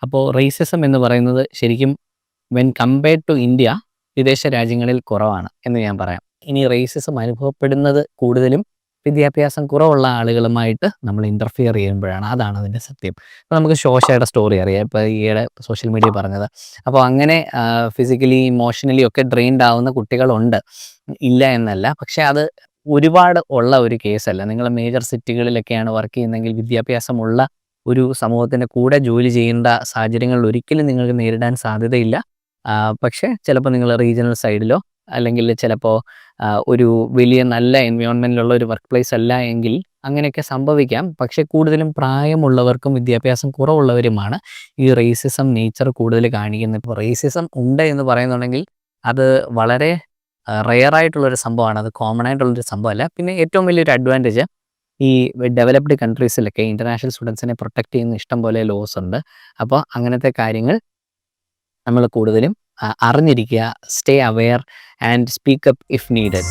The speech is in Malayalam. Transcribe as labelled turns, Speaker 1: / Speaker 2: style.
Speaker 1: അപ്പോൾ റേസിസം എന്ന് പറയുന്നത് ശരിക്കും വെൻ കമ്പയർഡ് ടു ഇന്ത്യ വിദേശ രാജ്യങ്ങളിൽ കുറവാണ് എന്ന് ഞാൻ പറയാം. ഇനി റേസിസം അനുഭവപ്പെടുന്നത് കൂടുതലും വിദ്യാഭ്യാസം കുറവുള്ള ആളുകളുമായിട്ട് നമ്മൾ ഇൻ്റർഫിയർ ചെയ്യുമ്പോഴാണ്. അതാണ് അതിൻ്റെ സത്യം. ഇപ്പോൾ നമുക്ക് ശോശയുടെ സ്റ്റോറി അറിയാം. ഇപ്പോൾ ഈയിടെ സോഷ്യൽ മീഡിയ പറഞ്ഞത്. അപ്പോൾ അങ്ങനെ ഫിസിക്കലി ഇമോഷണലി ഒക്കെ ഡ്രെയിൻഡ് ആവുന്ന കുട്ടികളുണ്ട്, ഇല്ല എന്നല്ല. പക്ഷേ അത് ഒരുപാട് ഉള്ള ഒരു കേസല്ല. നിങ്ങൾ മേജർ സിറ്റികളിലൊക്കെയാണ് വർക്ക് ചെയ്യുന്നതെങ്കിൽ വിദ്യാഭ്യാസമുള്ള ഒരു സമൂഹത്തിൻ്റെ കൂടെ ജോലി ചെയ്യേണ്ട സാഹചര്യങ്ങളിൽ ഒരിക്കലും നിങ്ങൾക്ക് നേരിടാൻ സാധ്യതയില്ല. പക്ഷേ ചിലപ്പോൾ നിങ്ങൾ റീജിയണൽ സൈഡിലോ അല്ലെങ്കിൽ ചിലപ്പോൾ ഒരു വലിയ നല്ല എൻവയോൺമെൻറ്റിലുള്ള ഒരു വർക്ക് പ്ലേസ് അല്ല എങ്കിൽ അങ്ങനെയൊക്കെ സംഭവിക്കാം. പക്ഷേ കൂടുതലും പ്രായമുള്ളവർക്കും വിദ്യാഭ്യാസം കുറവുള്ളവരുമാണ് ഈ റേസിസം നേച്ചർ കൂടുതൽ കാണിക്കുന്നത്. ഇപ്പോൾ റേസിസം ഉണ്ട് എന്ന് പറയുന്നുണ്ടെങ്കിൽ അത് വളരെ റെയറായിട്ടുള്ളൊരു സംഭവമാണ്. അത് കോമൺ ആയിട്ടുള്ളൊരു സംഭവമല്ല. പിന്നെ ഏറ്റവും വലിയൊരു അഡ്വാൻറ്റേജ് ഈ ഡെവലപ്ഡ് കൺട്രീസിലൊക്കെ ഇൻ്റർനാഷണൽ സ്റ്റുഡൻസിനെ പ്രൊട്ടക്റ്റ് ചെയ്യുന്ന ഇഷ്ടം പോലെ ലോസ് ഉണ്ട്. അപ്പോൾ അങ്ങനത്തെ കാര്യങ്ങൾ നമ്മൾ കൂടുതലും അറിഞ്ഞിരിക്കുക. Stay aware and speak up if needed.